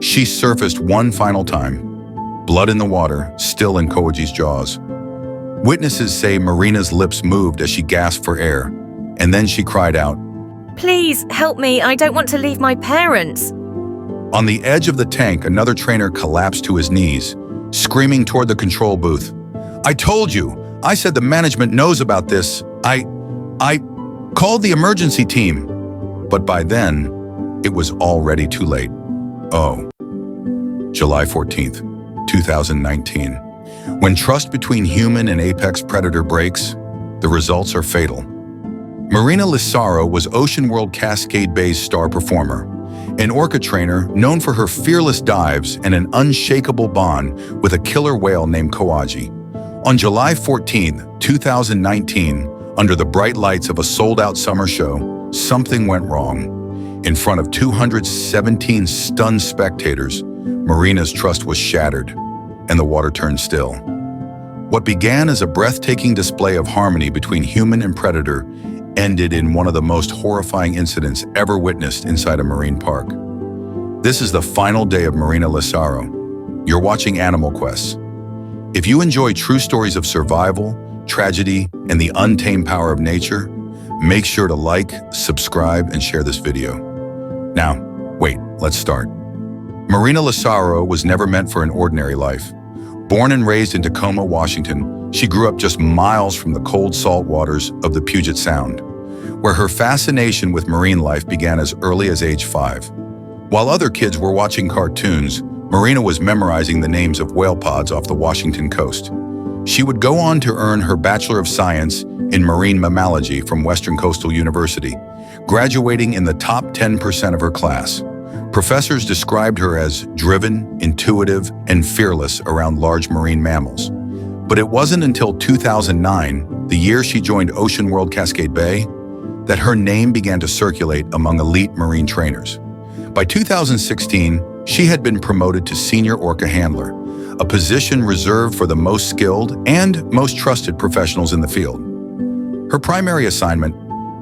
She surfaced one final time, blood in the water, still in Koaji's jaws. Witnesses say Marina's lips moved as she gasped for air, and then she cried out, "Please, help me, I don't want to leave my parents." On the edge of the tank, another trainer collapsed to his knees, screaming toward the control booth. "I told you! I said the management knows about this. I called the emergency team." But by then, it was already too late. Oh. July 14th, 2019. When trust between human and apex predator breaks, the results are fatal. Marina Lysaro was OceanWorld Cascade Bay's star performer, an Orca trainer known for her fearless dives and an unshakable bond with a killer whale named Koaji. On July 14, 2019, under the bright lights of a sold-out summer show, something went wrong. In front of 217 stunned spectators, Marina's trust was shattered, and the water turned still. What began as a breathtaking display of harmony between human and predator ended in one of the most horrifying incidents ever witnessed inside a marine park. This is the final day of Marina Lysaro. You're watching Animal Quests. If you enjoy true stories of survival, tragedy, and the untamed power of nature, make sure to like, subscribe, and share this video. Now, wait, let's start. Marina Lysaro was never meant for an ordinary life. Born and raised in Tacoma, Washington, she grew up just miles from the cold, salt waters of the Puget Sound, where her fascination with marine life began as early as age 5. While other kids were watching cartoons, Marina was memorizing the names of whale pods off the Washington coast. She would go on to earn her Bachelor of Science in Marine Mammalogy from Western Coastal University, graduating in the top 10% of her class. Professors described her as driven, intuitive, and fearless around large marine mammals. But it wasn't until 2009, the year she joined OceanWorld Cascade Bay, that her name began to circulate among elite marine trainers. By 2016, she had been promoted to Senior Orca Handler, a position reserved for the most skilled and most trusted professionals in the field. Her primary assignment,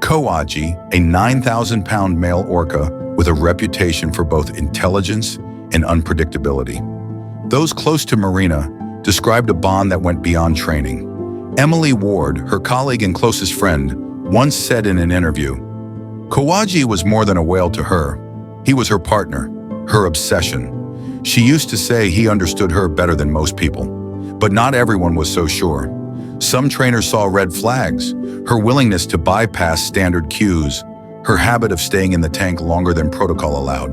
Koaji, a 9,000-pound male orca with a reputation for both intelligence and unpredictability. Those close to Marina described a bond that went beyond training. Emily Ward, her colleague and closest friend, once said in an interview, "Koaji was more than a whale to her. He was her partner, her obsession. She used to say he understood her better than most people, but not everyone was so sure. Some trainers saw red flags, her willingness to bypass standard cues, her habit of staying in the tank longer than protocol allowed,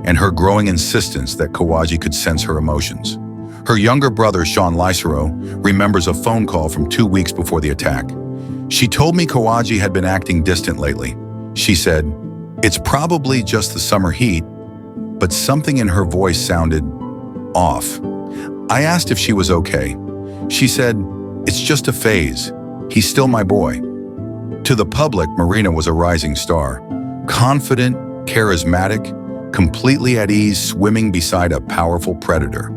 and her growing insistence that Koaji could sense her emotions." Her younger brother, Marina Lysaro, remembers a phone call from 2 weeks before the attack. "She told me Koaji had been acting distant lately. She said, 'It's probably just the summer heat,' but something in her voice sounded off. I asked if she was okay. She said, 'It's just a phase. He's still my boy.'" To the public, Marina was a rising star, confident, charismatic, completely at ease, swimming beside a powerful predator.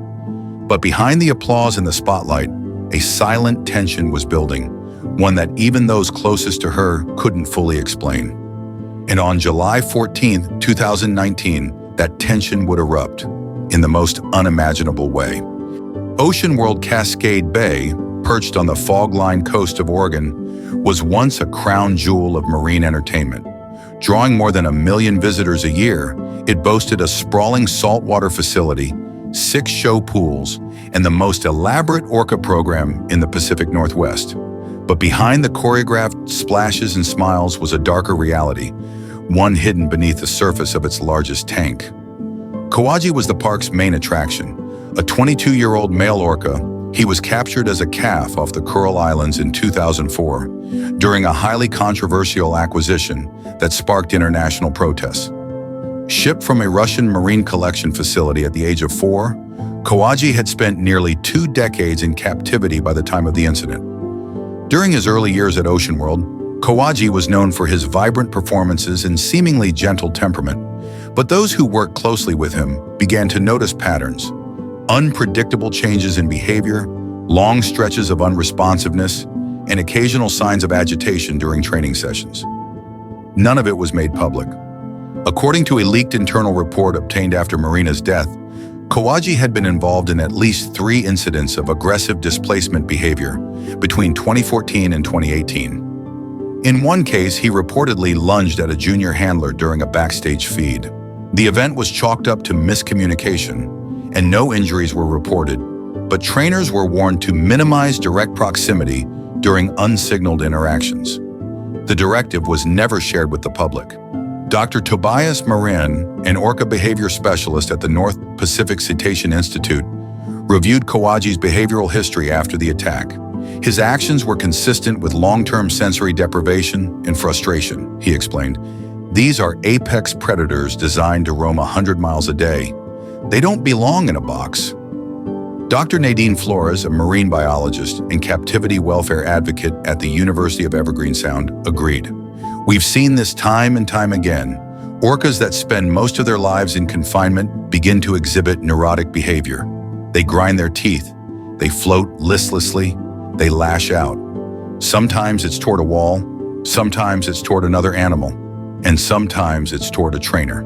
But behind the applause and the spotlight, a silent tension was building, one that even those closest to her couldn't fully explain. And on July 14, 2019, that tension would erupt in the most unimaginable way. OceanWorld Cascade Bay, perched on the fog-lined coast of Oregon, was once a crown jewel of marine entertainment. Drawing more than 1 million visitors a year, it boasted a sprawling saltwater facility, 6 show pools, and the most elaborate orca program in the Pacific Northwest. But behind the choreographed splashes and smiles was a darker reality, one hidden beneath the surface of its largest tank. Koaji was the park's main attraction. A 22-year-old male orca, he was captured as a calf off the Coral Islands in 2004 during a highly controversial acquisition that sparked international protests. Shipped from a Russian marine collection facility at the age of 4, Koaji had spent nearly 2 decades in captivity by the time of the incident. During his early years at OceanWorld, Koaji was known for his vibrant performances and seemingly gentle temperament, but those who worked closely with him began to notice patterns: unpredictable changes in behavior, long stretches of unresponsiveness, and occasional signs of agitation during training sessions. None of it was made public. According to a leaked internal report obtained after Marina's death, Koaji had been involved in at least 3 incidents of aggressive displacement behavior between 2014 and 2018. In one case, he reportedly lunged at a junior handler during a backstage feed. The event was chalked up to miscommunication, and no injuries were reported, but trainers were warned to minimize direct proximity during unsignaled interactions. The directive was never shared with the public. Dr. Tobias Marin, an Orca behavior specialist at the North Pacific Cetacean Institute, reviewed Koaji's behavioral history after the attack. His actions were consistent with long-term sensory deprivation and frustration, he explained. These are apex predators designed to roam 100 miles a day. They don't belong in a box. Dr. Nadine Flores, a marine biologist and captivity welfare advocate at the University of Evergreen Sound, agreed. We've seen this time and time again. Orcas that spend most of their lives in confinement begin to exhibit neurotic behavior. They grind their teeth. They float listlessly. They lash out. Sometimes it's toward a wall. Sometimes it's toward another animal. And sometimes it's toward a trainer.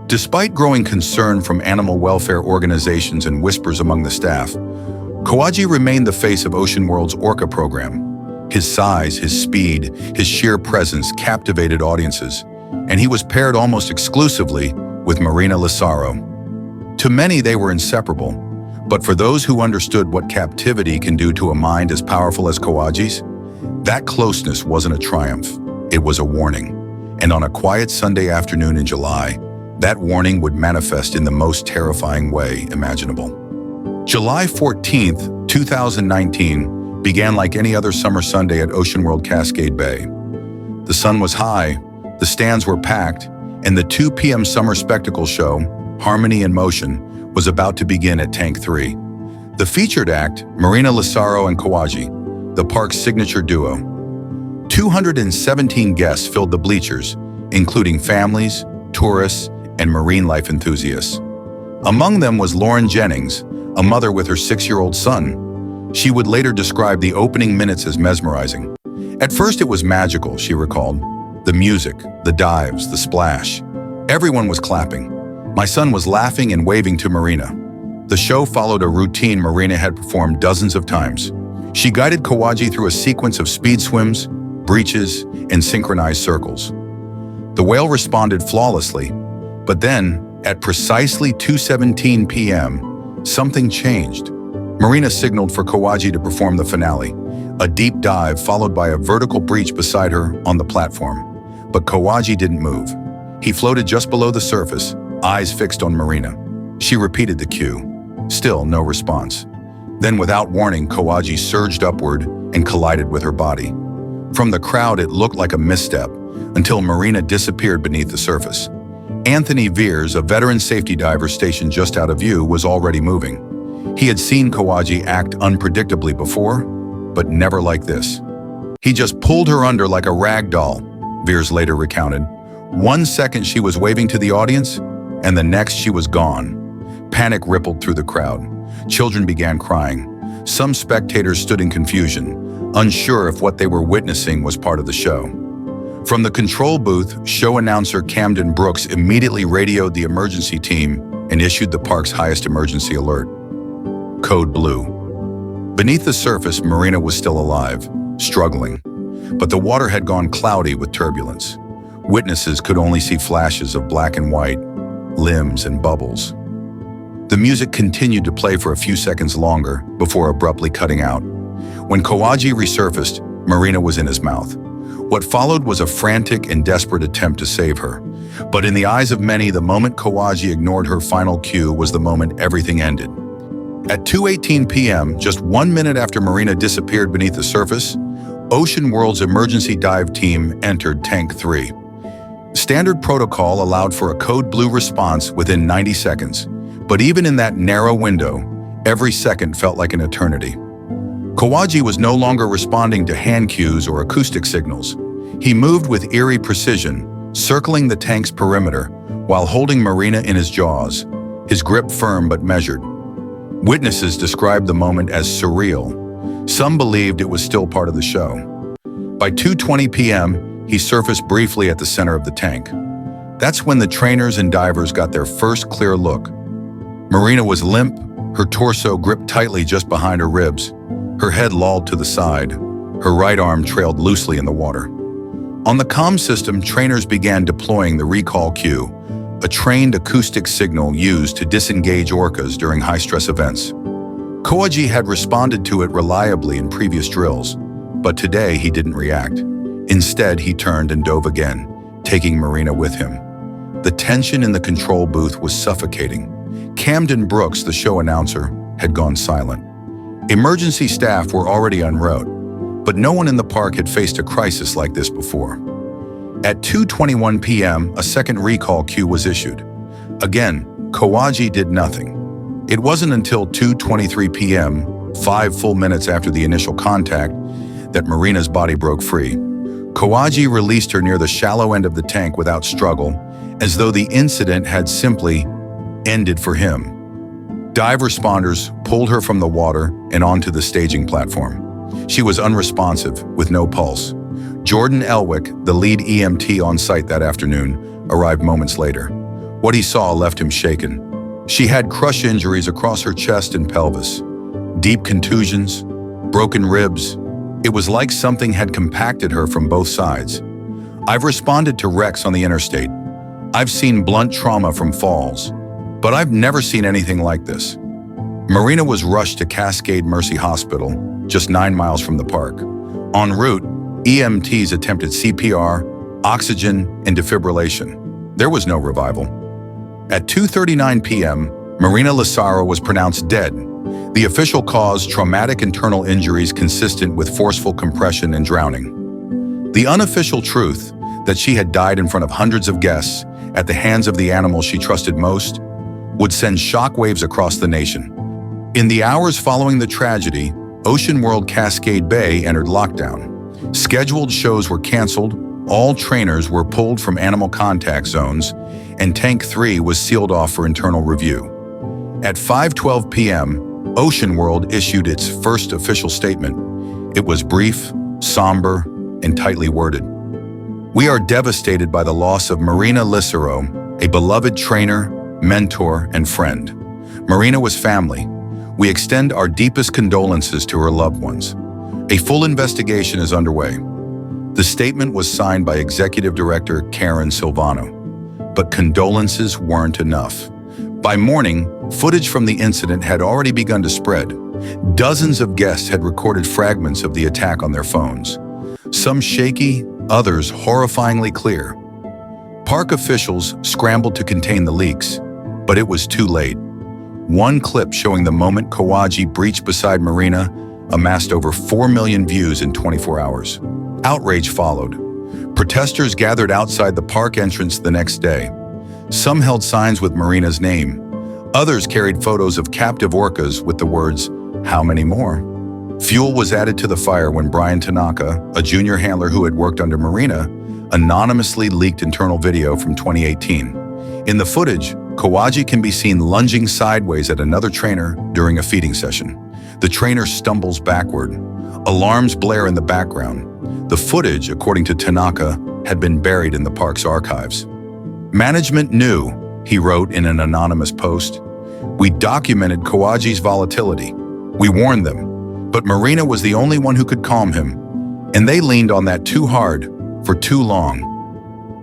Despite growing concern from animal welfare organizations and whispers among the staff, Koaji remained the face of OceanWorld's Orca program. His size, his speed, his sheer presence captivated audiences, and he was paired almost exclusively with Marina Lysaro. To many, they were inseparable, but for those who understood what captivity can do to a mind as powerful as Koaji's, that closeness wasn't a triumph, it was a warning. And on a quiet Sunday afternoon in July, that warning would manifest in the most terrifying way imaginable. July 14th, 2019 began like any other summer Sunday at OceanWorld Cascade Bay. The sun was high, the stands were packed, and the 2 p.m. summer spectacle show, Harmony in Motion, was about to begin at Tank 3. The featured act, Marina Lysaro and Koaji, the park's signature duo. 217 guests filled the bleachers, including families, tourists, and marine life enthusiasts. Among them was Lauren Jennings, a mother with her 6-year-old son. She would later describe the opening minutes as mesmerizing. At first it was magical, she recalled. The music, the dives, the splash. Everyone was clapping. My son was laughing and waving to Marina. The show followed a routine Marina had performed dozens of times. She guided Koaji through a sequence of speed swims, breaches, and synchronized circles. The whale responded flawlessly, but then, at precisely 2:17 p.m., something changed. Marina signaled for Koaji to perform the finale, a deep dive followed by a vertical breach beside her on the platform. But Koaji didn't move. He floated just below the surface, eyes fixed on Marina. She repeated the cue. Still no response. Then, without warning, Koaji surged upward and collided with her body. From the crowd, it looked like a misstep, until Marina disappeared beneath the surface. Anthony Veers, a veteran safety diver stationed just out of view, was already moving. He had seen Koaji act unpredictably before, but never like this. He just pulled her under like a rag doll, Veers later recounted. 1 second she was waving to the audience, and the next she was gone. Panic rippled through the crowd. Children began crying. Some spectators stood in confusion, unsure if what they were witnessing was part of the show. From the control booth, show announcer Camden Brooks immediately radioed the emergency team and issued the park's highest emergency alert. Code Blue. Beneath the surface, Marina was still alive, struggling, but the water had gone cloudy with turbulence. Witnesses could only see flashes of black and white, limbs and bubbles. The music continued to play for a few seconds longer before abruptly cutting out. When Koaji resurfaced, Marina was in his mouth. What followed was a frantic and desperate attempt to save her. But in the eyes of many, the moment Koaji ignored her final cue was the moment everything ended. At 2:18 p.m., just 1 minute after Marina disappeared beneath the surface, OceanWorld's emergency dive team entered Tank 3. Standard protocol allowed for a code blue response within 90 seconds, but even in that narrow window, every second felt like an eternity. Koaji was no longer responding to hand cues or acoustic signals. He moved with eerie precision, circling the tank's perimeter while holding Marina in his jaws, his grip firm but measured. Witnesses described the moment as surreal. Some believed it was still part of the show. By 2:20 p.m., he surfaced briefly at the center of the tank. That's when the trainers and divers got their first clear look. Marina was limp, her torso gripped tightly just behind her ribs, her head lolled to the side, her right arm trailed loosely in the water. On the comm system, trainers began deploying the recall cue, a trained acoustic signal used to disengage orcas during high-stress events. Koaji had responded to it reliably in previous drills, but today he didn't react. Instead, he turned and dove again, taking Marina with him. The tension in the control booth was suffocating. Camden Brooks, the show announcer, had gone silent. Emergency staff were already en route, but no one in the park had faced a crisis like this before. At 2:21 p.m., a second recall cue was issued. Again, Koaji did nothing. It wasn't until 2:23 p.m., 5 full minutes after the initial contact, that Marina's body broke free. Koaji released her near the shallow end of the tank without struggle, as though the incident had simply ended for him. Dive responders pulled her from the water and onto the staging platform. She was unresponsive, with no pulse. Jordan Elwick, the lead EMT on site that afternoon, arrived moments later. What he saw left him shaken. She had crush injuries across her chest and pelvis, deep contusions, broken ribs. It was like something had compacted her from both sides. I've responded to wrecks on the interstate. I've seen blunt trauma from falls, but I've never seen anything like this. Marina was rushed to Cascade Mercy Hospital, just 9 miles from the park. En route, EMTs attempted CPR, oxygen, and defibrillation. There was no revival. At 2:39 p.m., Marina Lysaro was pronounced dead. The official cause, traumatic internal injuries consistent with forceful compression and drowning. The unofficial truth, that she had died in front of hundreds of guests at the hands of the animal she trusted most, would send shockwaves across the nation. In the hours following the tragedy, OceanWorld Cascade Bay entered lockdown. Scheduled shows were canceled, all trainers were pulled from animal contact zones, and Tank 3 was sealed off for internal review. At 5:12 p.m., OceanWorld issued its first official statement. It was brief, somber, and tightly worded. We are devastated by the loss of Marina Lysaro, a beloved trainer, mentor, and friend. Marina was family. We extend our deepest condolences to her loved ones. A full investigation is underway. The statement was signed by Executive Director Karen Silvano. But condolences weren't enough. By morning, footage from the incident had already begun to spread. Dozens of guests had recorded fragments of the attack on their phones. Some shaky, others horrifyingly clear. Park officials scrambled to contain the leaks, but it was too late. One clip showing the moment Koaji breached beside Marina amassed over 4 million views in 24 hours. Outrage followed. Protesters gathered outside the park entrance the next day. Some held signs with Marina's name. Others carried photos of captive orcas with the words, "How many more?" Fuel was added to the fire when Brian Tanaka, a junior handler who had worked under Marina, anonymously leaked internal video from 2018. In the footage, Koaji can be seen lunging sideways at another trainer during a feeding session. The trainer stumbles backward. Alarms blare in the background. The footage, according to Tanaka, had been buried in the park's archives. Management knew, he wrote in an anonymous post. We documented Koaji's volatility. We warned them, but Marina was the only one who could calm him, and they leaned on that too hard for too long.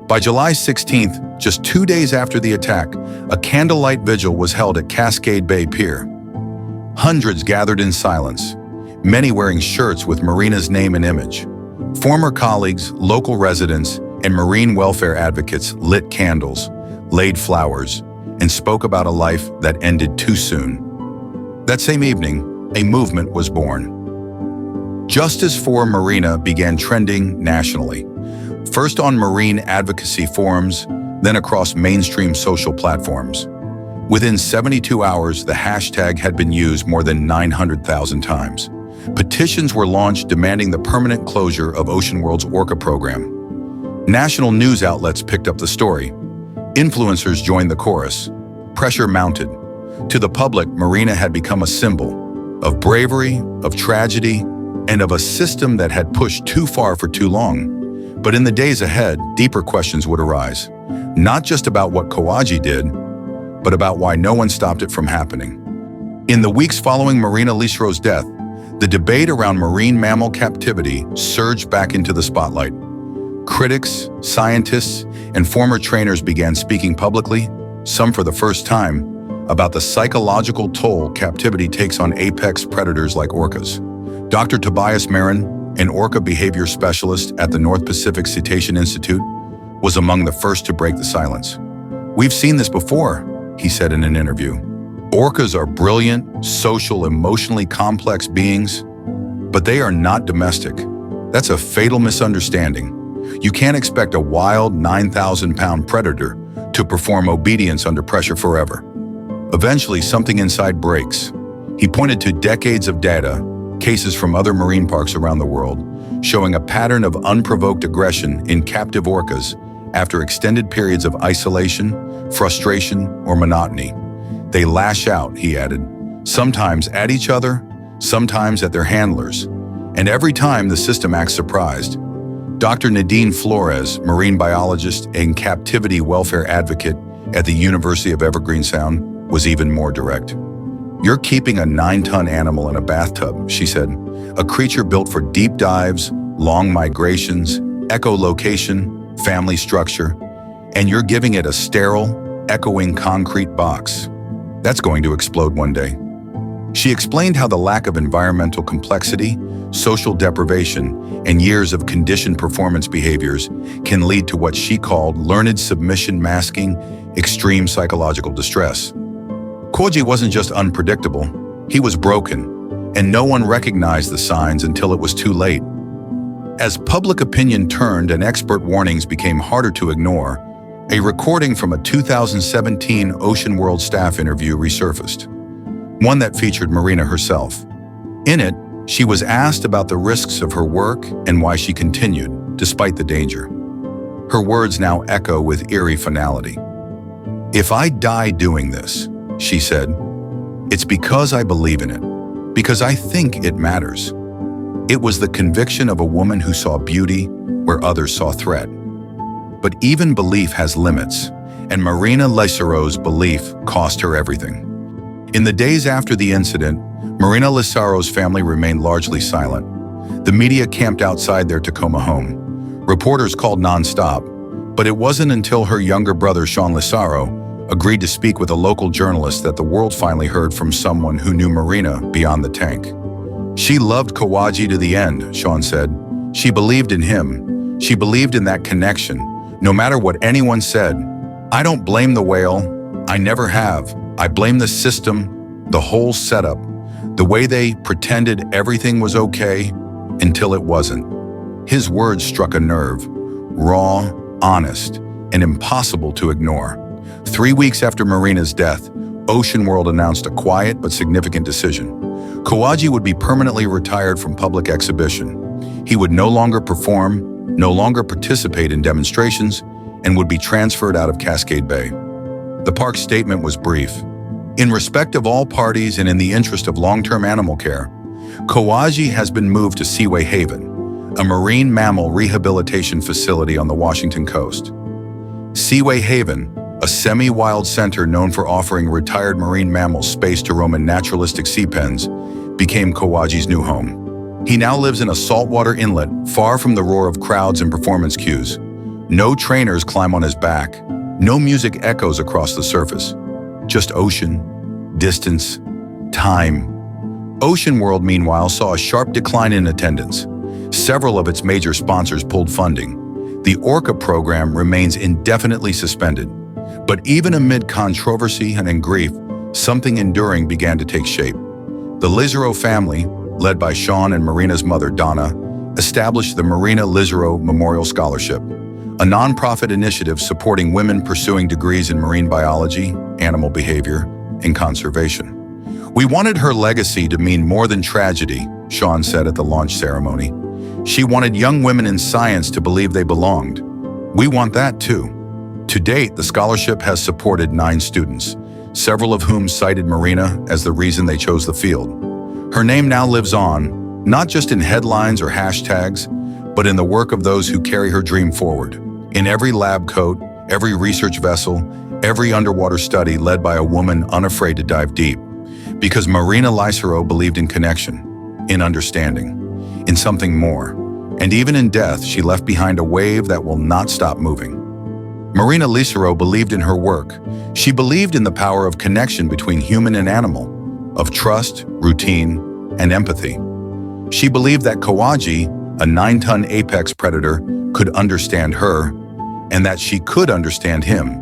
By July 16th, just 2 days after the attack, a candlelight vigil was held at Cascade Bay Pier. Hundreds gathered in silence, many wearing shirts with Marina's name and image. Former colleagues, local residents, and marine welfare advocates lit candles, laid flowers, and spoke about a life that ended too soon. That same evening, a movement was born. Justice for Marina began trending nationally, first on marine advocacy forums, then across mainstream social platforms. Within 72 hours, the hashtag had been used more than 900,000 times. Petitions were launched demanding the permanent closure of OceanWorld's Orca program. National news outlets picked up the story. Influencers joined the chorus. Pressure mounted. To the public, Marina had become a symbol of bravery, of tragedy, and of a system that had pushed too far for too long. But in the days ahead, deeper questions would arise. Not just about what Koaji did, but about why no one stopped it from happening. In the weeks following Marina Lysaro's death, the debate around marine mammal captivity surged back into the spotlight. Critics, scientists, and former trainers began speaking publicly, some for the first time, about the psychological toll captivity takes on apex predators like orcas. Dr. Tobias Marin, an orca behavior specialist at the North Pacific Cetacean Institute, was among the first to break the silence. "We've seen this before," he said in an interview. "Orcas are brilliant, social, emotionally complex beings, but they are not domestic. That's a fatal misunderstanding. You can't expect a wild 9,000-pound predator to perform obedience under pressure forever. Eventually, something inside breaks." He pointed to decades of data, cases from other marine parks around the world, showing a pattern of unprovoked aggression in captive orcas after extended periods of isolation, frustration, or monotony. "They lash out," he added, "sometimes at each other, sometimes at their handlers, and every time the system acts surprised." Dr. Nadine Flores, marine biologist and captivity welfare advocate at the University of Evergreen Sound, was even more direct. "You're keeping a 9-ton animal in a bathtub," she said, "a creature built for deep dives, long migrations, echolocation, family structure, and you're giving it a sterile, echoing concrete box. That's going to explode one day." She explained how the lack of environmental complexity, social deprivation, and years of conditioned performance behaviors can lead to what she called learned submission masking extreme psychological distress. Koaji wasn't just unpredictable, he was broken, and no one recognized the signs until it was too late. As public opinion turned and expert warnings became harder to ignore, a recording from a 2017 OceanWorld staff interview resurfaced, one that featured Marina herself. In it, she was asked about the risks of her work and why she continued, despite the danger. Her words now echo with eerie finality. "If I die doing this," she said, "it's because I believe in it, because I think it matters." It was the conviction of a woman who saw beauty where others saw threat. But even belief has limits, and Marina Lysaro's belief cost her everything. In the days after the incident, Marina Lysaro's family remained largely silent. The media camped outside their Tacoma home. Reporters called nonstop, but it wasn't until her younger brother, Sean Lysaro, agreed to speak with a local journalist that the world finally heard from someone who knew Marina beyond the tank. "She loved Koaji to the end," Sean said. "She believed in him. She believed in that connection, no matter what anyone said. I don't blame the whale. I never have. I blame the system, the whole setup, the way they pretended everything was okay until it wasn't." His words struck a nerve, raw, honest, and impossible to ignore. 3 weeks after Marina's death, OceanWorld announced a quiet but significant decision. Koaji would be permanently retired from public exhibition. He would no longer perform, no longer participate in demonstrations, and would be transferred out of Cascade Bay. The park's statement was brief. "In respect of all parties and in the interest of long-term animal care, Koaji has been moved to Seaway Haven, a marine mammal rehabilitation facility on the Washington coast." Seaway Haven, a semi-wild center known for offering retired marine mammals space to roam in naturalistic sea pens, became Koaji's new home. He now lives in a saltwater inlet far from the roar of crowds and performance cues. No trainers climb on his back. No music echoes across the surface. Just ocean, distance, time. OceanWorld, meanwhile, saw a sharp decline in attendance. Several of its major sponsors pulled funding. The Orca program remains indefinitely suspended. But even amid controversy and grief, something enduring began to take shape. The Lysaro family, led by Sean and Marina's mother, Donna, established the Marina Lysaro Memorial Scholarship, a nonprofit initiative supporting women pursuing degrees in marine biology, animal behavior, and conservation. "We wanted her legacy to mean more than tragedy," Sean said at the launch ceremony. "She wanted young women in science to believe they belonged. We want that too." To date, the scholarship has supported 9 students, several of whom cited Marina as the reason they chose the field. Her name now lives on, not just in headlines or hashtags, but in the work of those who carry her dream forward. In every lab coat, every research vessel, Every underwater study led by a woman unafraid to dive deep, because Marina Lysaro believed in connection, in understanding, in something more. And even in death, she left behind a wave that will not stop moving. Marina Lysaro believed in her work. She believed in the power of connection between human and animal, of trust, routine, and empathy. She believed that Koaji, a 9-ton apex predator, could understand her, and that she could understand him.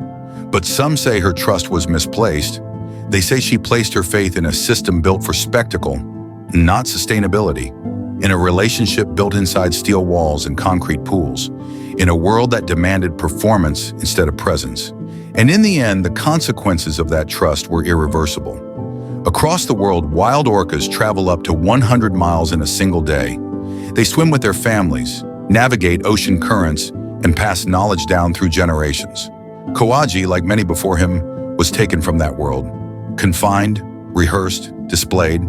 But some say her trust was misplaced. They say she placed her faith in a system built for spectacle, not sustainability, in a relationship built inside steel walls and concrete pools, in a world that demanded performance instead of presence. And in the end, the consequences of that trust were irreversible. Across the world, wild orcas travel up to 100 miles in a single day. They swim with their families, navigate ocean currents, and pass knowledge down through generations. Koaji, like many before him, was taken from that world, confined, rehearsed, displayed,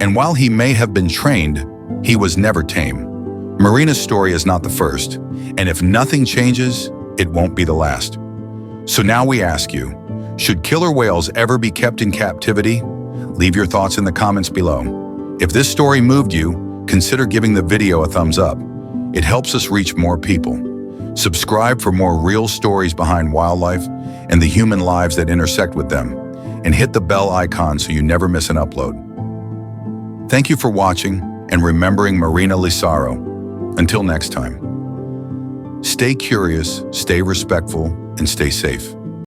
and while he may have been trained, he was never tame. Marina's story is not the first, and if nothing changes, it won't be the last. So now we ask you, should killer whales ever be kept in captivity? Leave your thoughts in the comments below. If this story moved you, consider giving the video a thumbs up. It helps us reach more people. Subscribe for more real stories behind wildlife and the human lives that intersect with them, and hit the bell icon so you never miss an upload. Thank you for watching and remembering Marina Lysaro. Until next time, stay curious, stay respectful, and stay safe.